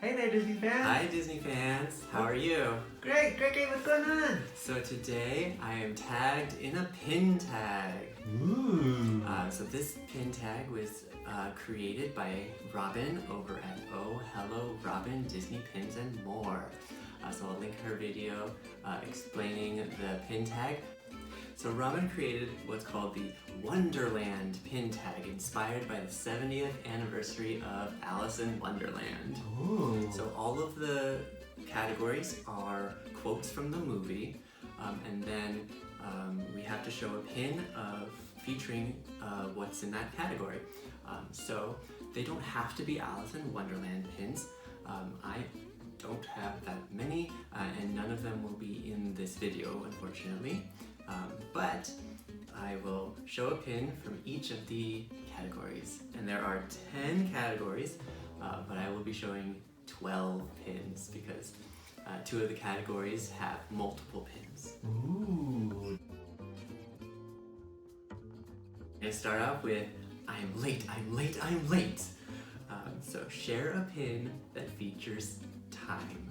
Hey there, Disney fans! Hi Disney fans, how are you? Great, what's going on? So today I am tagged in a pin tag. Ooh! So this pin tag was created by Robin over at Oh Hello Robin Disney Pins and More. So I'll link her video explaining the pin tag. So Robin created what's called the Wonderland Pin Tag, inspired by the 70th anniversary of Alice in Wonderland. Ooh! So all of the categories are quotes from the movie, and then we have to show a pin featuring what's in that category. So they don't have to be Alice in Wonderland pins. I don't have that many, and none of them will be in this video, unfortunately. But I will show a pin from each of the categories. And there are 10 categories, but I will be showing 12 pins because 2 of the categories have multiple pins. Ooh! I'm gonna start off with I'm late, I'm late, I'm late. So share a pin that features time.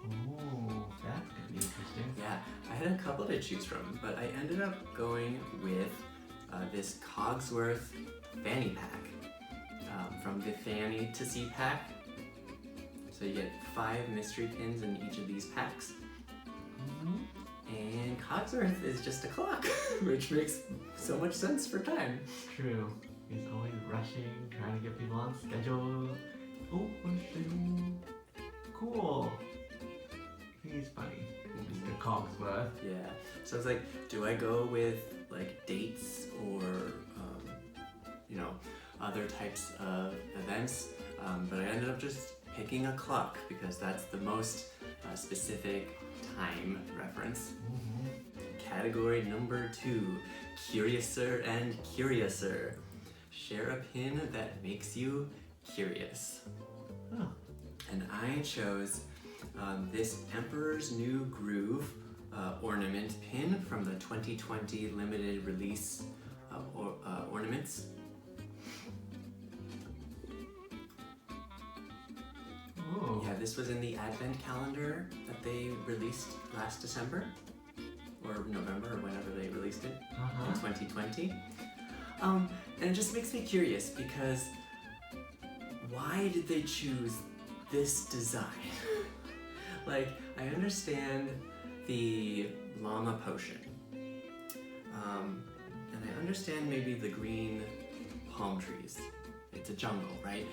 Ooh, that's gonna be interesting. Yeah, I had a couple to choose from, but I ended up going with this Cogsworth fanny pack from the Fanny to See pack. So you get 5 mystery pins in each of these packs. And Cogsworth is just a clock, which makes so much sense for time. True. He's always rushing, trying to get people on schedule. Oh, on schedule. Cool. He's funny. Mr. Cogsworth. Yeah, so I was like, do I go with like dates or other types of events? But I ended up just picking a clock because that's the most specific time reference. Category number 2, Curiouser and Curiouser. Share a pin that makes you curious. Oh. And I chose this Emperor's New Groove ornament pin from the 2020 limited release ornaments. Ooh. Yeah, this was in the advent calendar that they released last December or November or whenever they released it in 2020. And it just makes me curious because why did they choose this design? Like, I understand the llama potion, and I understand maybe the green palm trees. It's a jungle, right?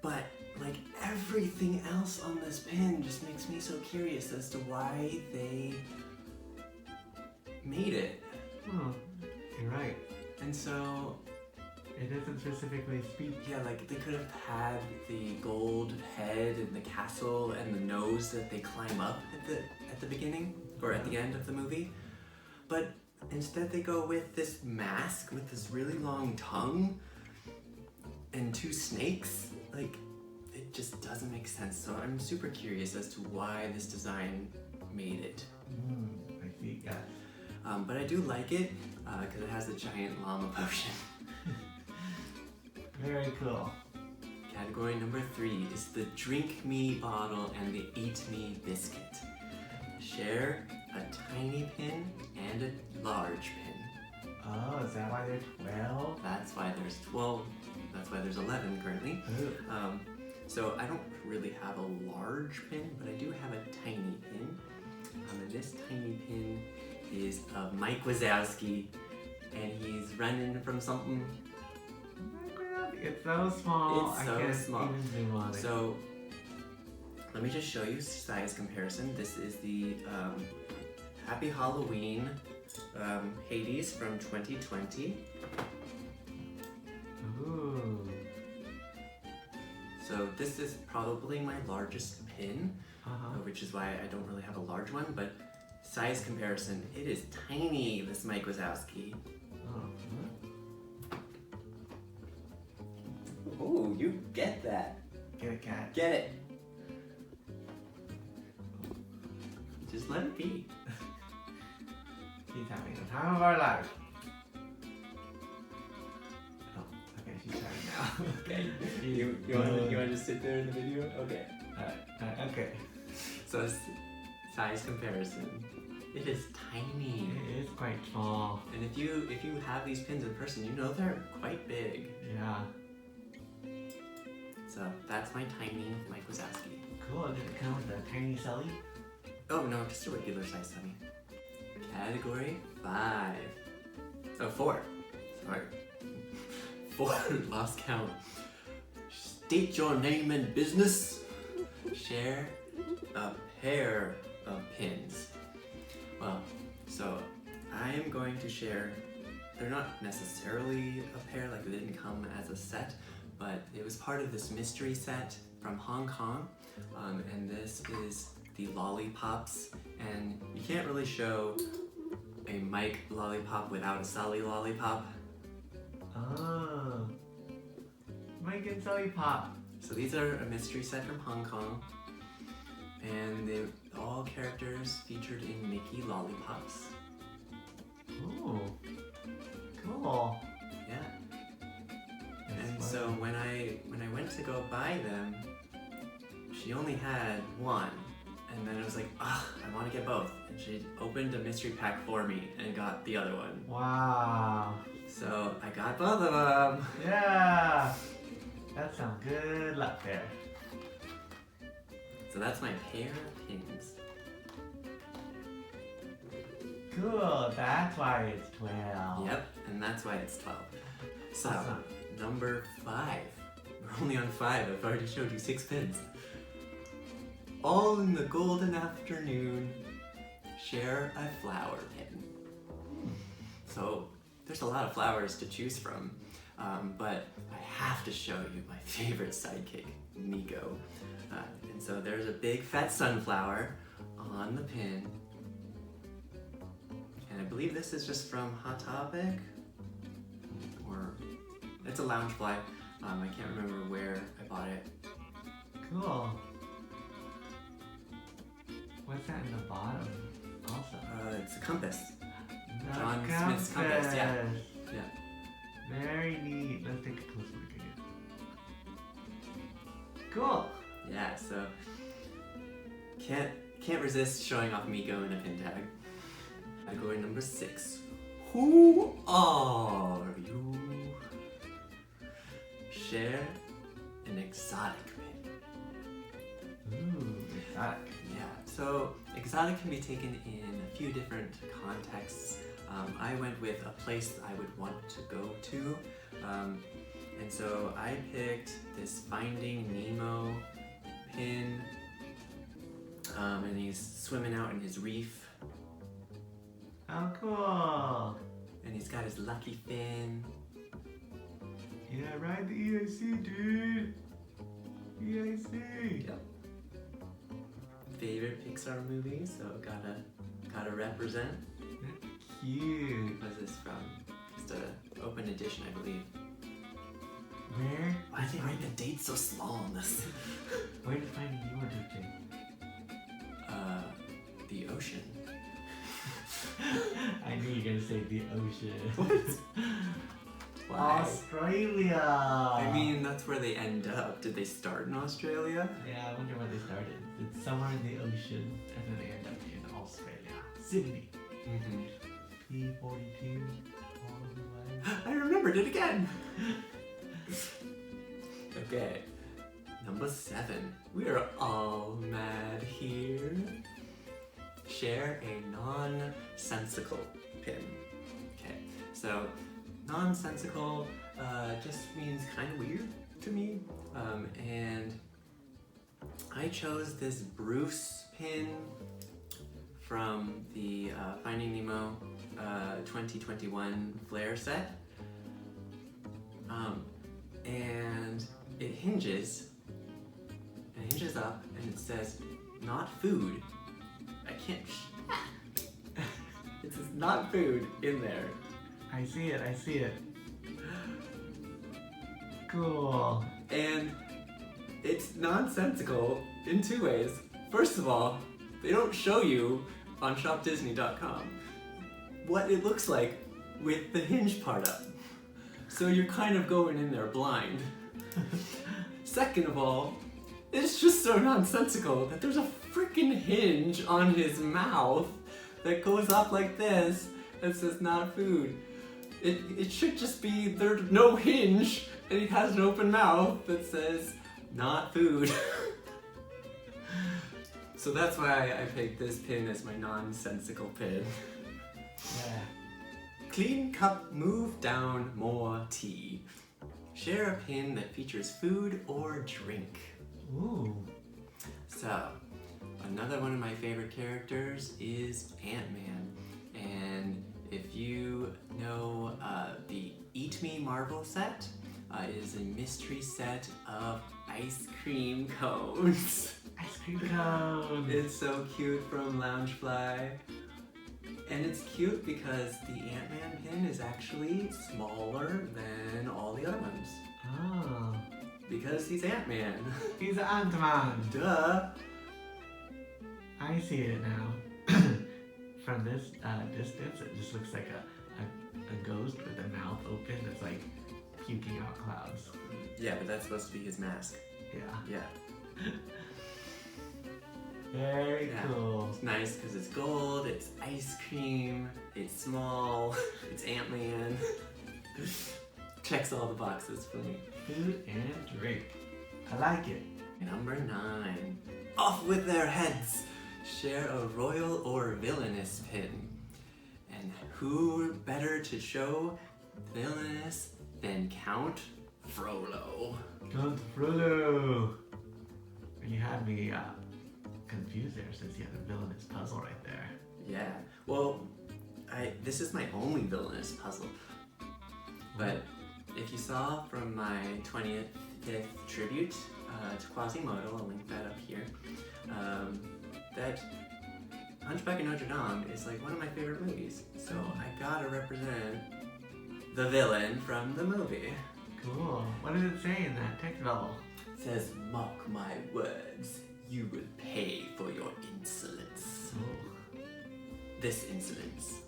But like everything else on this pin just makes me so curious as to why they made it. You're right. And so It doesn't specifically speak. yeah, like they could have had the gold head and the castle and the nose that they climb up at the beginning or at the end of the movie, but instead they go with this mask with this really long tongue and 2 snakes. Like, it just doesn't make sense. So I'm super curious as to why this design made it. I see, yeah. But I do like it because it has a giant llama potion. Very cool. Category number 3 is the Drink Me bottle and the Eat Me biscuit. Share a tiny pin and a large pin. Oh, is that why there's 12? That's why there's 12. That's why there's 11 currently. Ooh. So I don't really have a large pin, but I do have a tiny pin. And this tiny pin is of Mike Wazowski, and he's running from something. It's so small. It's so I can't small. even zoom on it. So let me just show you size comparison. This is the Happy Halloween Hades from 2020. Ooh. So this is probably my largest pin, which is why I don't really have a large one, but size comparison, it is tiny, this Mike Wazowski. Oh, you get that. Get it, cat. Get it. Just let it be. She's having the time of our life. Oh, okay, she's now. Okay. You want to sit there in the video? Okay. Okay. So size comparison. It is tiny. It is quite small. And if you have these pins in person, you know they're quite big. Yeah. So that's my tiny Mike Wazowski. Cool. Did it come with a tiny Sully? Oh no, just a regular size Sunny. Category 5. Oh, 4. Sorry. 4. Lost count. State your name and business. Share a pair of pins. Well, so I am going to share. They're not necessarily a pair, like they didn't come as a set, but it was part of this mystery set from Hong Kong. And this is the lollipops, and you can't really show a Mike lollipop without a Sully lollipop. Oh. Mike and Sully Pop. So these are a mystery set from Hong Kong, and they're all characters featured in Mickey lollipops. Ooh. Cool. Yeah. That's And fun. so when I went to go buy them, she only had one. And then I was like, I want to get both. And she opened a mystery pack for me and got the other one. Wow. So I got both of them. Yeah. That's some good luck there. So that's my pair of pins. Cool. That's why it's 12. Yep, and that's why it's 12. So, Awesome. number 5. We're only on 5. I've already showed you 6 pins. All in the golden afternoon, share a flower pin. So there's a lot of flowers to choose from, but I have to show you my favorite sidekick, Nico. And so there's a big fat sunflower on the pin. And I believe this is just from Hot Topic, or it's a Loungefly. I can't remember where I bought it. Cool. What's that in the bottom? Also. It's a compass. The John Smith's compass, yeah. Yeah. Very neat. Let's take a closer look at it. Cool. Yeah, so can't resist showing off Miko in a pin tag. Category number 6. Who are you? Share an exotic pin. Ooh, exotic. Yeah, so exotic can be taken in a few different contexts. I went with a place I would want to go to, and so I picked this Finding Nemo pin, and he's swimming out in his reef, Oh, cool. and he's got his lucky fin. Yeah, ride the EIC, dude. EIC. Yep. Favorite Pixar movie, so gotta represent. Cute. What's this from? Just an open edition, I believe. Where? Why did they write the date so small on this? Where did Finding Nemo do thing? The ocean. I knew you were gonna say the ocean. What? Why? Australia. I mean, that's where they end up. Did they start in Australia? Yeah, I wonder where they started. It's somewhere in the ocean, and then they end up in Australia. Sydney. Mm-hmm. P42. All the way. I remembered it again! Okay. Number 7. We are all mad here. Share a nonsensical pin. Okay, so nonsensical just means kind of weird to me. And I chose this Bruce pin from the Finding Nemo 2021 Flare set. And it hinges up, and it says, not food. I can't, it says not food in there. I see it. Cool. And it's nonsensical in 2 ways. First of all, they don't show you on shopdisney.com what it looks like with the hinge part up. So you're kind of going in there blind. Second of all, it's just so nonsensical that there's a freaking hinge on his mouth that goes up like this and says not food. It should just be there's no hinge and he has an open mouth that says not food. So that's why I picked this pin as my nonsensical pin. Yeah. Clean cup, move down, more tea. Share a pin that features food or drink. Ooh. So, another one of my favorite characters is Ant-Man. And if you know the Eat Me Marvel set, it is a mystery set of ice cream cones. Ice cream cone. It's so cute from Loungefly. And it's cute because the Ant-Man pin is actually smaller than all the other ones. Oh. Because he's Ant-Man. He's Ant-Man. Duh! I see it now. From this distance, it just looks like a ghost with a mouth open that's like puking out clouds. Yeah, but that's supposed to be his mask. Yeah. Yeah. Very cool. It's nice because it's gold, it's ice cream, it's small, it's Ant-Man. Checks all the boxes for me. Food and drink. I like it. Number 9. Off with their heads! Share a royal or villainous pin. And who better to show villainous than Count Frollo? Count Frollo. You had me confused there since you had a villainous puzzle right there. Yeah, well, this is my only villainous puzzle. But if you saw from my 20th tribute to Quasimodo, I'll link that up here, that Hunchback of Notre Dame is like one of my favorite movies. So I gotta represent the villain from the movie. Cool. What does it say in that text bubble? It says, "Mark my words, you will pay for your insolence." Oh. This insolence.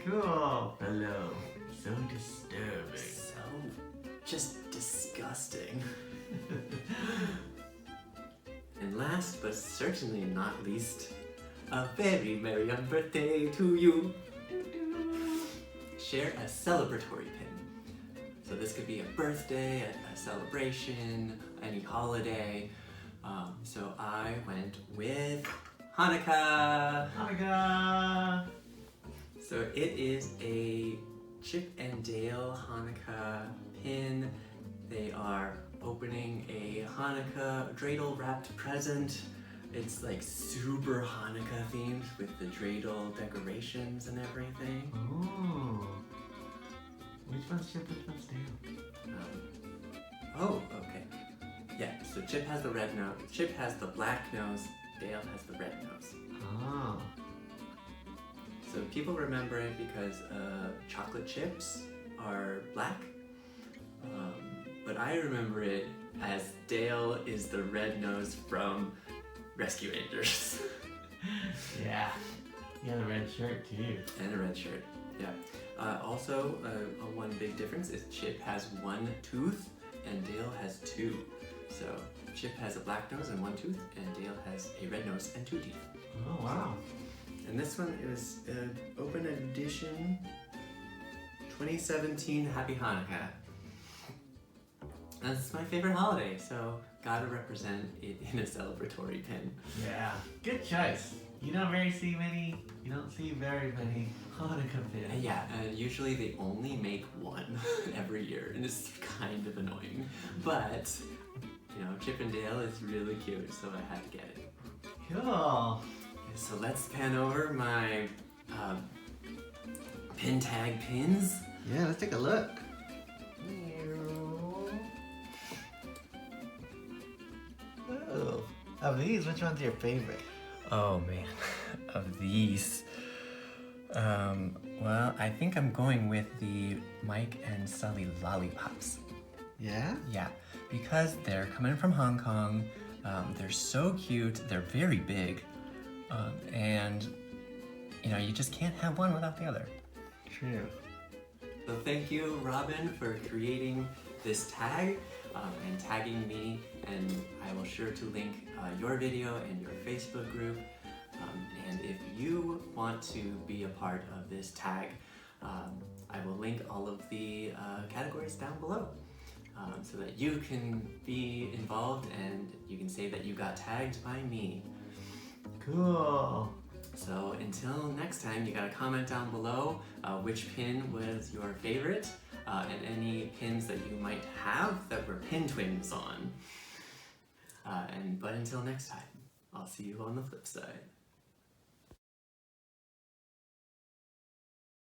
Cool. Hello. So disturbing. So just disgusting. And last but certainly not least, a very merry birthday to you. Share a celebratory pin. So this could be a birthday, a celebration, any holiday. So I went with Hanukkah. Hanukkah. So it is a Chip and Dale Hanukkah pin. They are opening a Hanukkah dreidel wrapped present. It's like super Hanukkah themed with the dreidel decorations and everything. Ooh. Which one's Chip, which one's Dale? Oh, okay. Yeah, so Chip has the red nose, Chip has the black nose, Dale has the red nose. Oh. So people remember it because chocolate chips are black, but I remember it as Dale is the red nose from Rescue Rangers. Yeah. You have a red shirt too. And a red shirt, yeah. Also, one big difference is Chip has one tooth and Dale has two. So Chip has a black nose and one tooth, and Dale has a red nose and two teeth. Oh wow. And this one is open edition 2017 Happy Hanukkah. That's my favorite holiday, so gotta represent it in a celebratory pin. Yeah. Good choice. You don't see very many Hanukkah pins. Yeah, usually they only make one every year, and it's kind of annoying. But, you know, Chip and Dale is really cute, so I had to get it. Cool. So let's pan over my pin tag pins. Yeah, let's take a look. Oh, of these, which one's your favorite? Oh man, of these. Well, I think I'm going with the Mike and Sully lollipops. Yeah? Yeah, because they're coming from Hong Kong. They're so cute. They're very big. And, you know, you just can't have one without the other. True. So thank you, Robin, for creating this tag and tagging me, and I will sure to link your video and your Facebook group. And if you want to be a part of this tag, I will link all of the categories down below so that you can be involved and you can say that you got tagged by me. Cool. So until next time, you gotta comment down below which pin was your favorite and any pins that you might have that were pin twins on. But until next time, I'll see you on the flip side.